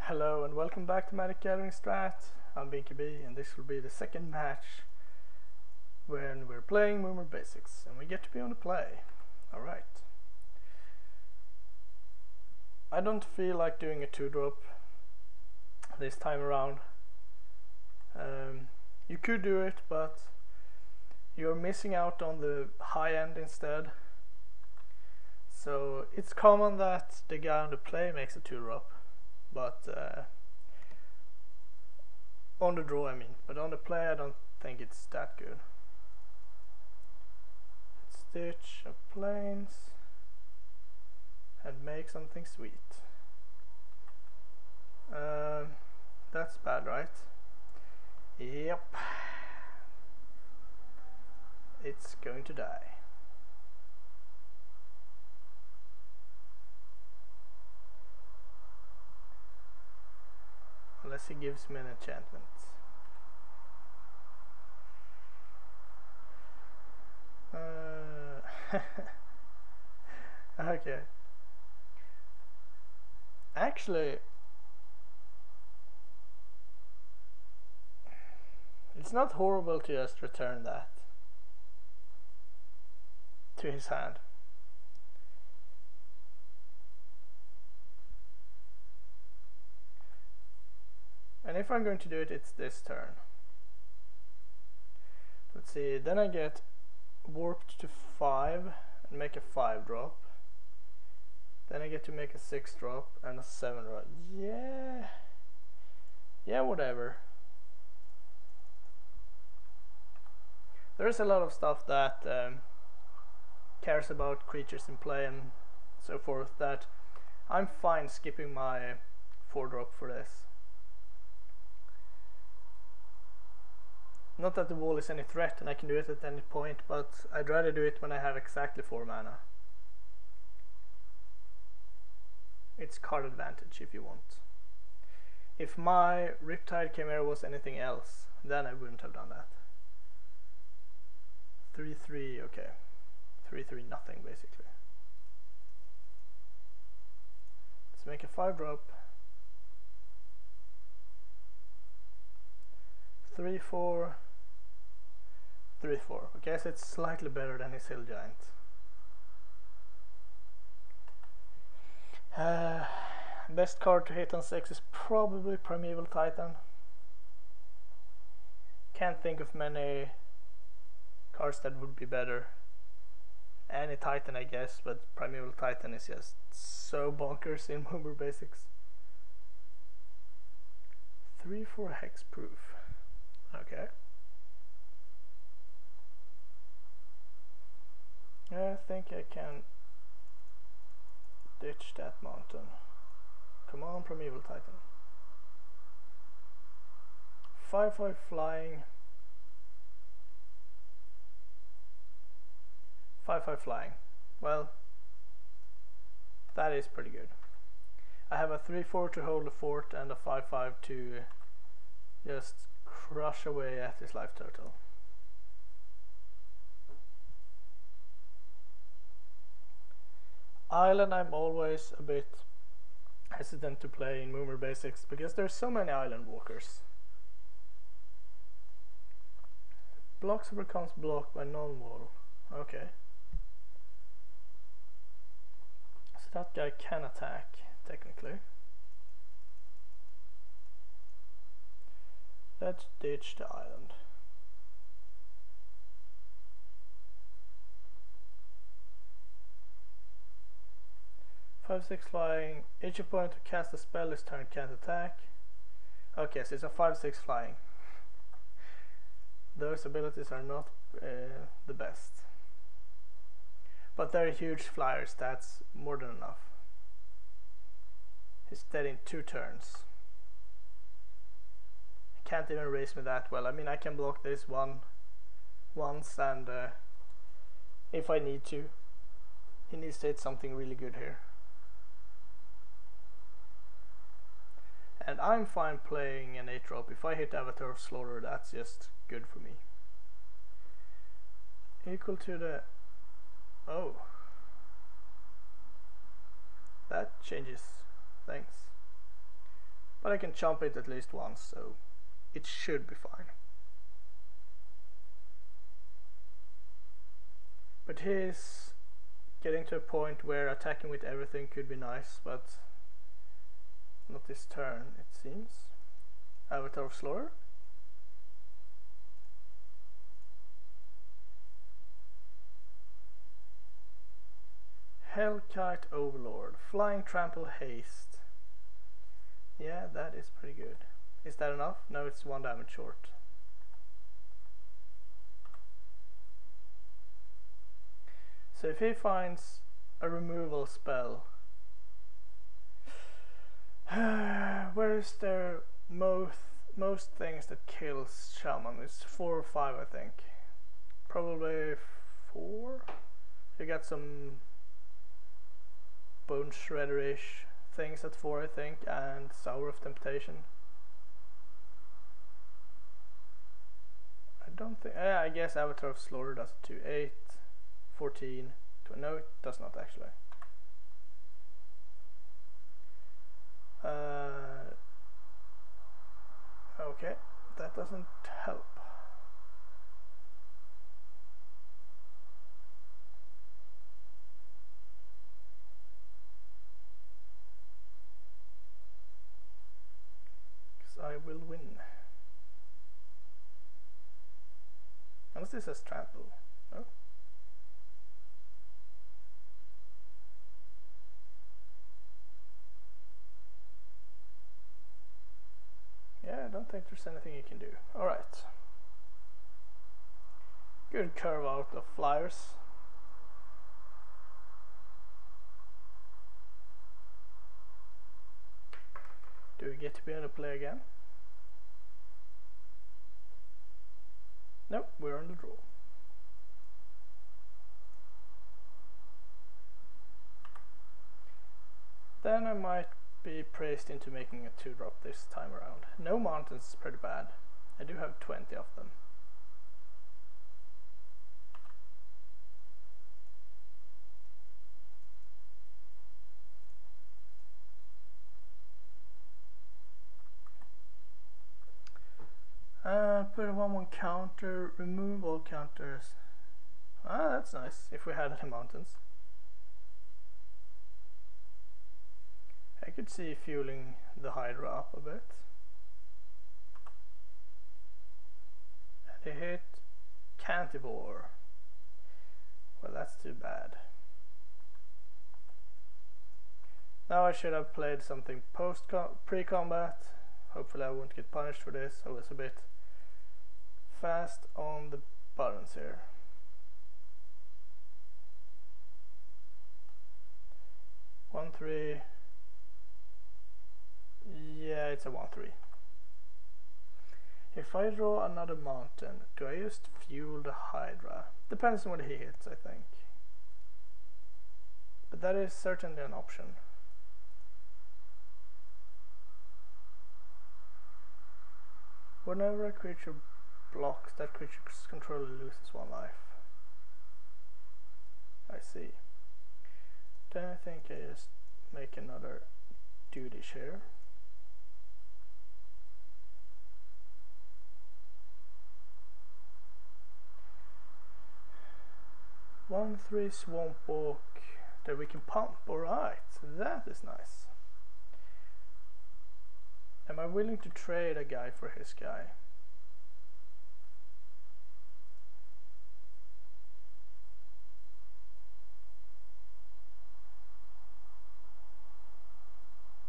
Hello and welcome back to MagicGatheringStrat. I'm Binkabi and this will be the second match when we're playing Momir Basics and we get to be on the play. Alright. I don't feel like doing a 2-drop this time around. You could do it, but you're missing out on the high end instead. So it's common that the guy on the play makes a 2-drop. But on the draw I mean, but on the play I don't think it's that good. Stitch of planes and make something sweet. That's bad, right? Yep. It's going to die. Unless he gives me an enchantment. Okay. Actually, it's not horrible to just return that to his hand. And if I'm going to do it, it's this turn. Let's see, then I get warped to 5 and make a 5-drop. Then I get to make a 6-drop and a 7-drop. Yeah, whatever. There's a lot of stuff that cares about creatures in play and so forth that I'm fine skipping my 4-drop for this. Not that the wall is any threat and I can do it at any point, but I'd rather do it when I have exactly 4 mana. It's card advantage if you want. If my Riptide Chimera was anything else, then I wouldn't have done that. 3/3, okay. 3/3 nothing basically. Let's make a 5-drop. 3/4. 3/4. Okay, so it's slightly better than his Hill Giant. Best card to hit on 6 is probably Primeval Titan. Can't think of many cards that would be better. Any Titan I guess, but Primeval Titan is just so bonkers in Momir Basics. 3/4 hexproof. Okay. I think I can ditch that mountain. Come on, Primeval Titan. 5/5 flying. 5/5 flying. Well, that is pretty good. I have a 3/4 to hold the fort and a 5/5 to just crush away at his life total. Island I'm always a bit hesitant to play in Momir Basics because there's so many island walkers. Blocks becomes blocked by non-wall. Okay. So that guy can attack, technically. Let's ditch the island. 5/6 flying. Each opponent to cast a spell this turn can't attack. Okay, so it's a 5/6 flying. Those abilities are not the best. But they're huge flyers, that's more than enough. He's dead in 2 turns. He can't even raise me that well. I mean, I can block this once and if I need to. He needs to hit something really good here. And I'm fine playing an 8-drop. If I hit Avatar of Slaughter, that's just good for me. Equal to the... Oh. That changes things. but I can chomp it at least once, so it should be fine. But he's getting to a point where attacking with everything could be nice, but not this turn, it seems. Avatar of Slaughter. Hellkite Overlord. Flying Trample Haste. Yeah, that is pretty good. Is that enough? No, it's 1 damage short. So if he finds a removal spell, where is there most things that kills Shaman? It's 4 or 5, I think. Probably 4. You got some Bone Shredder-ish things at 4, I think, and Sour of Temptation. I don't think. Yeah, I guess Avatar of Slaughter does it too. 8, 14. No, it does not actually. Okay, that doesn't help. Because I will win. Unless this says trample. No? Yeah, I don't think there's anything you can do. Alright. Good curve out of flyers. Do we get to be able to play again? Nope, we're on the draw. Then I might be praised into making a 2-drop this time around. No mountains is pretty bad. I do have 20 of them. Put a 1/1 counter, remove all counters. Ah, that's nice, if we had any mountains. I could see fueling the Hydra up a bit. And he hit Cantivore. Well, that's too bad. Now I should have played something pre-combat. Hopefully I won't get punished for this. I was a bit fast on the buttons here. One, 3. Yeah, it's a 1/3. If I draw another mountain, do I just fuel the Hydra? Depends on what he hits, I think. But that is certainly an option. Whenever a creature blocks, that creature's controller loses 1 life. I see. Then I think I just make another duty share. One 3 Swamp Walk that we can pump. Alright, that is nice. Am I willing to trade a guy for his guy?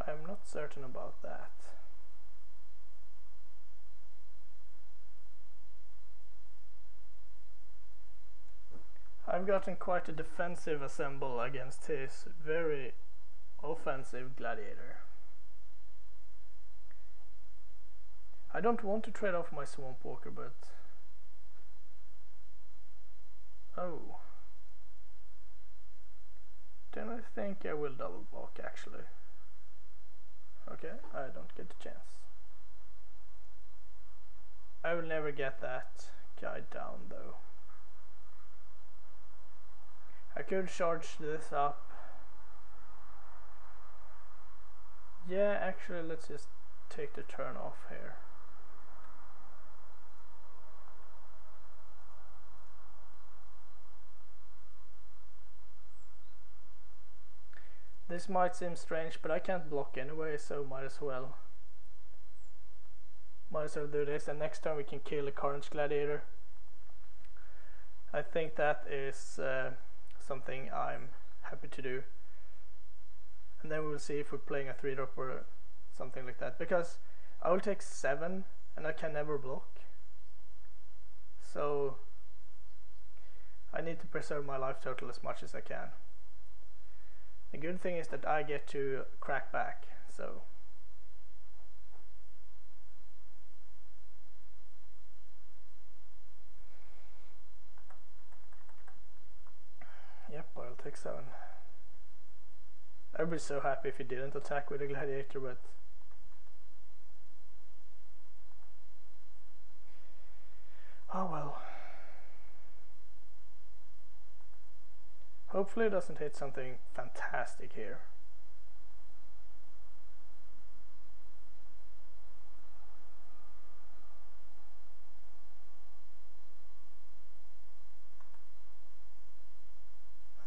I'm not certain about that. I've gotten quite a defensive assemble against his very offensive gladiator. I don't want to trade off my Swamp Walker, but... Oh. Then I think I will double block, actually. Okay, I don't get the chance. I will never get that guy down, though. I could charge this up. Yeah, actually, let's just take the turn off here. This might seem strange, but I can't block anyway, so might as well do this, and next turn we can kill a Carnage Gladiator. I think that is something I'm happy to do. And then we will see if we're playing a 3-drop or something like that, because I will take 7 and I can never block. So I need to preserve my life total as much as I can. The good thing is that I get to crack back, so yep, I'll take 7. I'd be so happy if he didn't attack with a gladiator, but oh well. Hopefully it doesn't hit something fantastic here.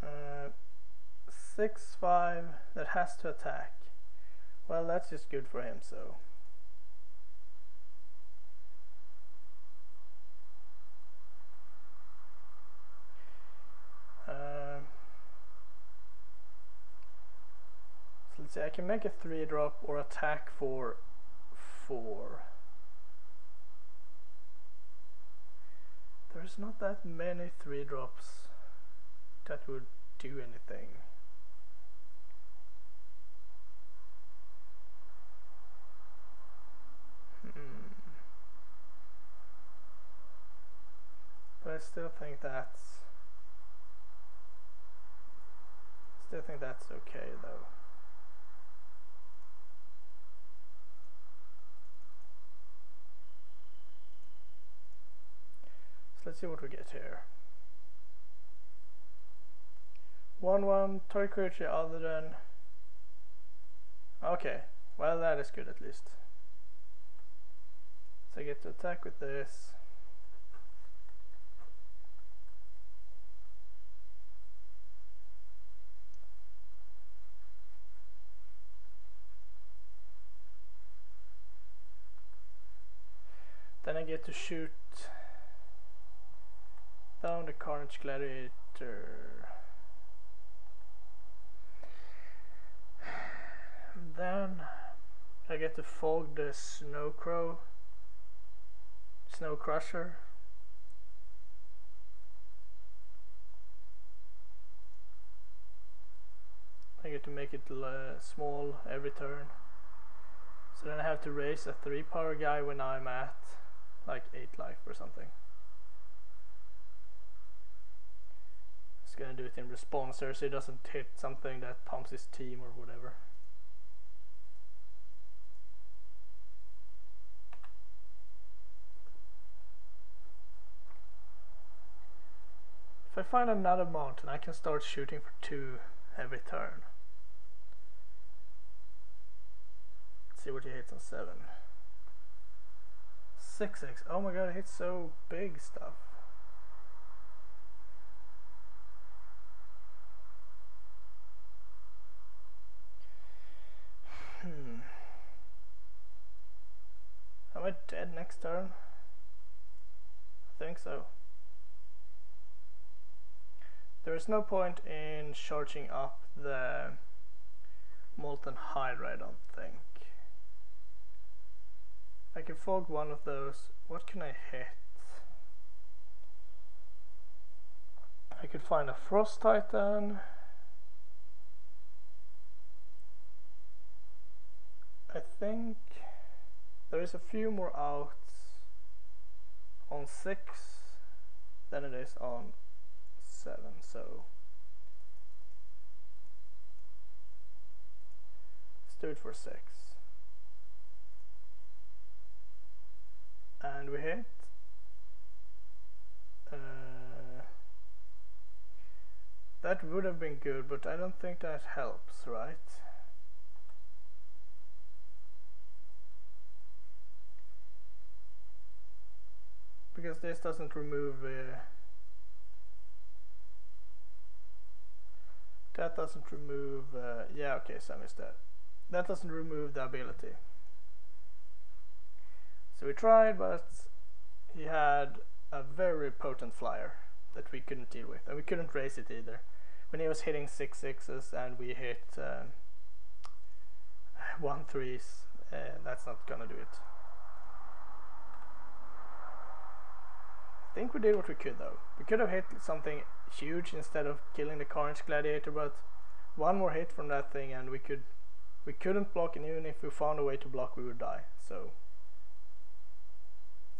Uh, 6-5, that has to attack. Well, that's just good for him, so. Let's see, I can make a 3-drop or attack for 4. There's not that many 3-drops that would do anything. But I still think that's okay though. Let's see what we get here. 1/1 target creature other than. Okay, well that is good at least. So I get to attack with this. Then I get to shoot down the Carnage Gladiator. Then I get to fog the Snow Crusher. I get to make it small every turn. So then I have to raise a 3-power guy when I'm at like 8 life or something. Gonna do it in response there, so it doesn't hit something that pumps his team or whatever. If I find another mountain, I can start shooting for 2 every turn. Let's see what he hits on 7. 6x. Oh my god, it hits so big stuff. Am I dead next turn? I think so. There is no point in charging up the Molten Hydra, I don't think. I can fog one of those. What can I hit? I could find a Frost Titan. I think there is a few more outs on 6 than it is on 7, so let's do it for 6. And we hit. That would have been good, but I don't think that helps, right? because this doesn't remove that doesn't remove yeah, okay, so I missed that. That doesn't remove the ability. So we tried, but he had a very potent flyer that we couldn't deal with, and we couldn't raise it either. When he was hitting 6/6s and we hit 1/3s, that's not gonna do it. I think we did what we could though. We could have hit something huge instead of killing the Carnage Gladiator, but one more hit from that thing and we couldn't block, and even if we found a way to block we would die, so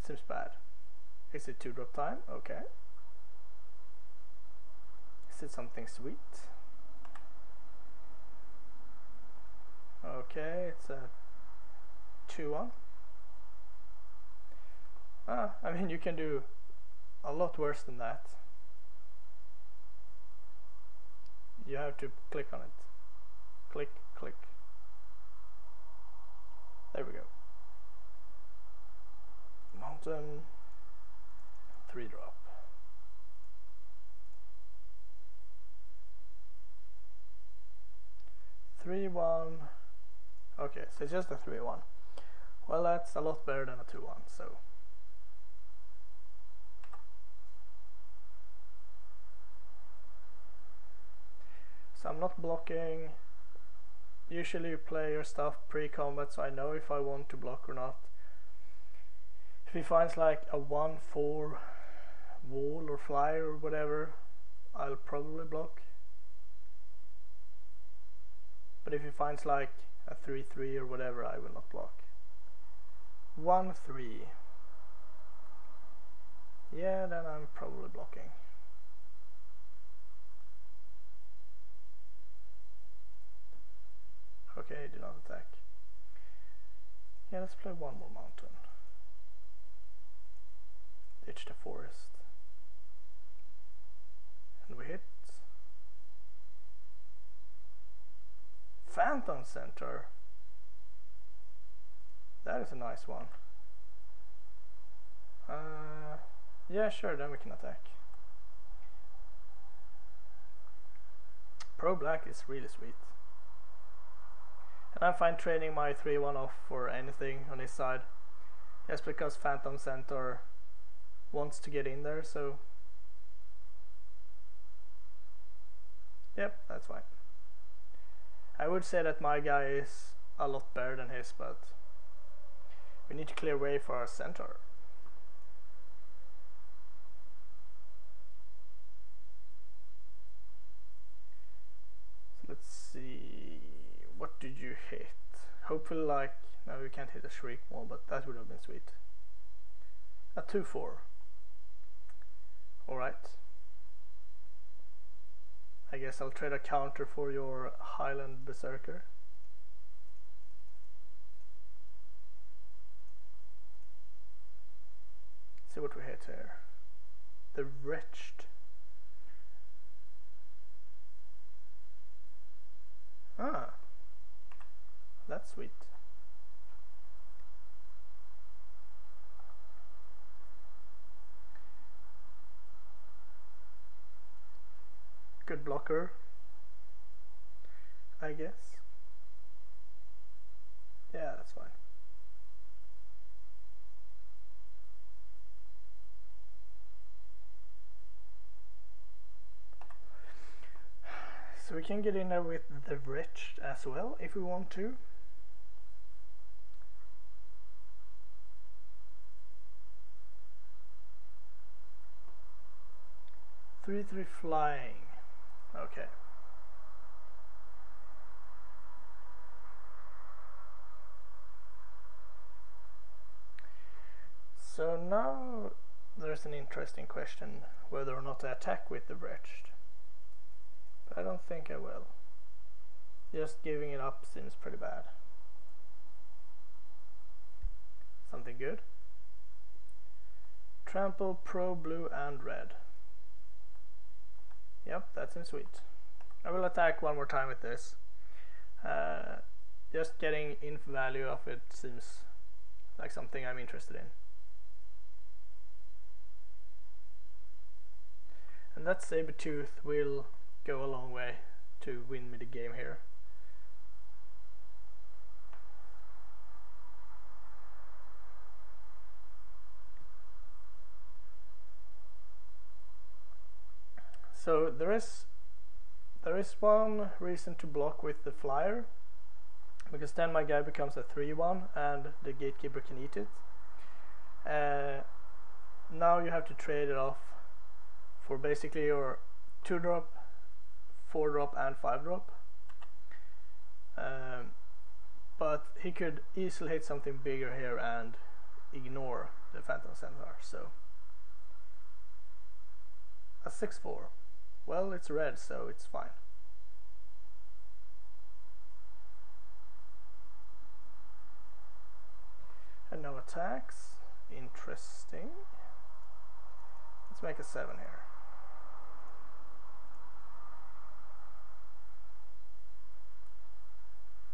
seems bad. Is it 2-drop time? Okay. Is it something sweet? Okay, it's a 2/1. I mean, you can do a lot worse than that. You have to click on it. Click, click. There we go. Mountain, 3-drop. Okay, so it's just a 3/1. Well, that's a lot better than a 2/1, so. So I'm not blocking. Usually you play your stuff pre-combat, so I know if I want to block or not. If he finds like a 1/4 wall or flyer or whatever, I'll probably block. But if he finds like a 3/3 or whatever, I will not block. 1/3. Yeah, then I'm probably blocking. Okay, do not attack. Yeah, let's play one more mountain. Ditch the forest. And we hit. Phantom Center. That is a nice one. Yeah, sure, then we can attack. Pro Black is really sweet. And I'm fine trading my 3/1 off for anything on his side, just because Phantom Centaur wants to get in there, so yep, that's fine. I would say that my guy is a lot better than his, but we need to clear way for our Centaur. So let's see, what did you hit? Hopefully, like, no, we can't hit a Shriek Maul, but that would have been sweet. A 2/4. Alright. I guess I'll trade a counter for your Highland Berserker. See what we hit here. The Wretched. Ah, that's sweet. Good blocker, I guess. Yeah, that's fine. So we can get in there with the Wretched as well if we want to. Three flying. Okay. So now there's an interesting question whether or not I attack with the Wretched. But I don't think I will. Just giving it up seems pretty bad. Something good? Trample, Pro, Blue and Red. Yep, that seems sweet. I will attack one more time with this. Just getting inf value of it seems like something I'm interested in. And that Sabertooth will go a long way to win me the game here. So there is one reason to block with the flyer, because then my guy becomes a 3/1 and the gatekeeper can eat it. Now you have to trade it off for basically your 2-drop, 4-drop and 5-drop. But he could easily hit something bigger here and ignore the Phantom Centaur. So a 6/4. Well, it's red, so it's fine. And no attacks. Interesting. Let's make a 7 here.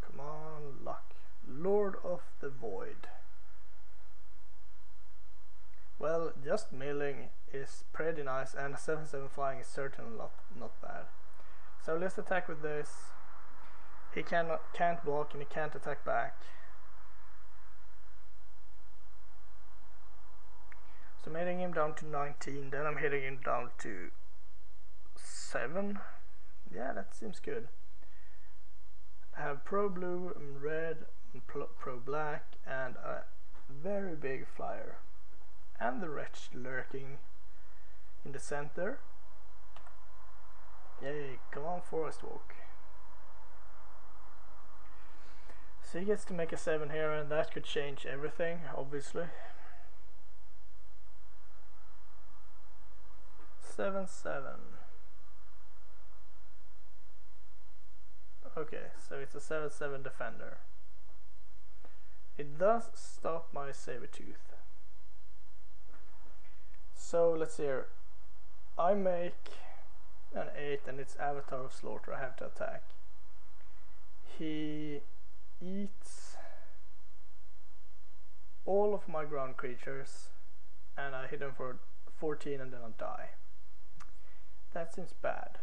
Come on, luck. Lord of the Void. Well, just milling is pretty nice, and a 7/7 flying is certainly not bad. So let's attack with this. He can't block and he can't attack back. So I'm hitting him down to 19, then I'm hitting him down to 7. Yeah, that seems good. I have pro blue and red and pro black and a very big flyer. And the wretch lurking in the center. Yay, come on, Forest Walk. So he gets to make a 7 here, and that could change everything, obviously. 7/7. Okay, so it's a 7/7 defender. It does stop my Sabertooth. So let's see here. I make an 8 and it's Avatar of Slaughter. I have to attack. He eats all of my ground creatures and I hit him for 14 and then I'll die. That seems bad.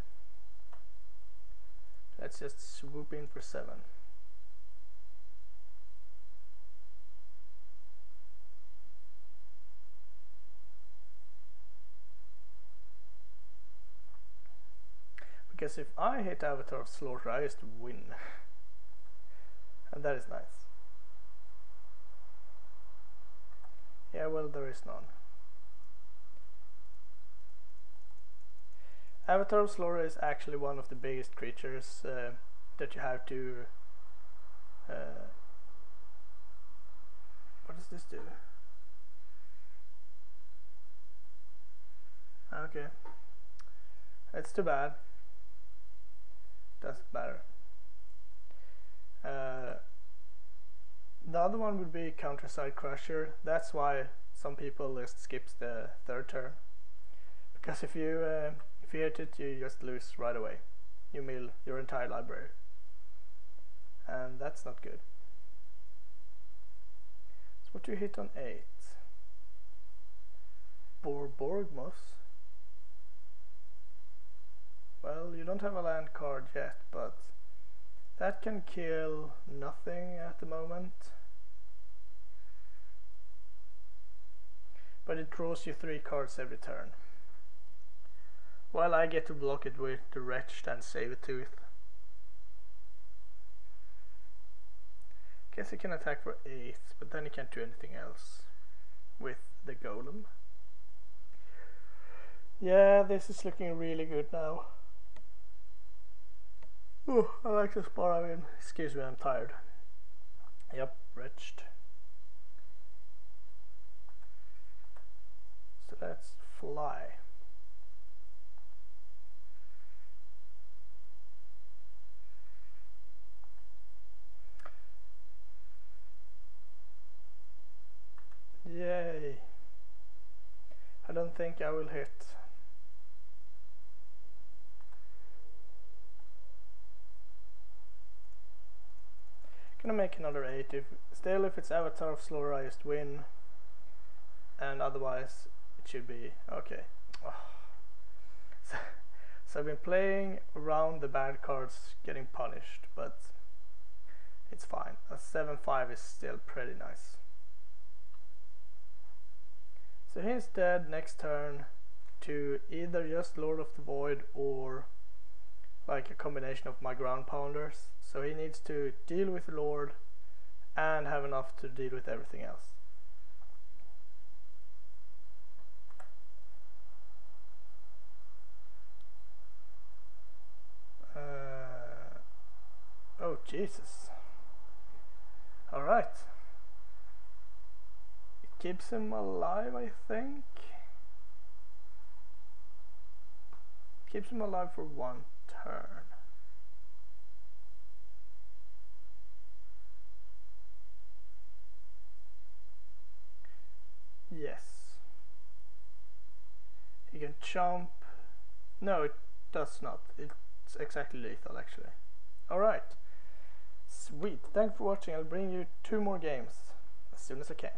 Let's just swoop in for 7. Because if I hit Avatar of Slaughter, I just win. And that is nice. Yeah, well, there is none. Avatar of Slaughter is actually one of the biggest creatures that you have to... what does this do? Okay. It's too bad. Doesn't matter. The other one would be Counterside Crusher. That's why some people just skips the 3rd turn, because if you hit it, you just lose right away. You mill your entire library, and that's not good. So what do you hit on 8? Borgmoss. Well, you don't have a land card yet, but that can kill nothing at the moment. But it draws you 3 cards every turn. Well, I get to block it with the Wretched and Sabertooth. Guess he can attack for 8, but then he can't do anything else with the Golem. Yeah, this is looking really good now. Ooh, I like the spot I'm in. Excuse me, I'm tired. Yep, Wretched. So let's fly. Yay. I don't think I will hit. Gonna make another 8. If it's Avatar of Slaughter, I just win, and otherwise it should be okay. Oh. So I've been playing around the bad cards getting punished, but it's fine. A 7-5 is still pretty nice. So he's dead next turn to either just Lord of the Void or like a combination of my ground pounders. So he needs to deal with the Lord and have enough to deal with everything else. Oh Jesus. Alright. It keeps him alive, I think. Keeps him alive for one turn. Yes. He can jump. No, it does not. It's exactly lethal actually. Alright. Sweet. Thanks for watching. I'll bring you 2 more games as soon as I can.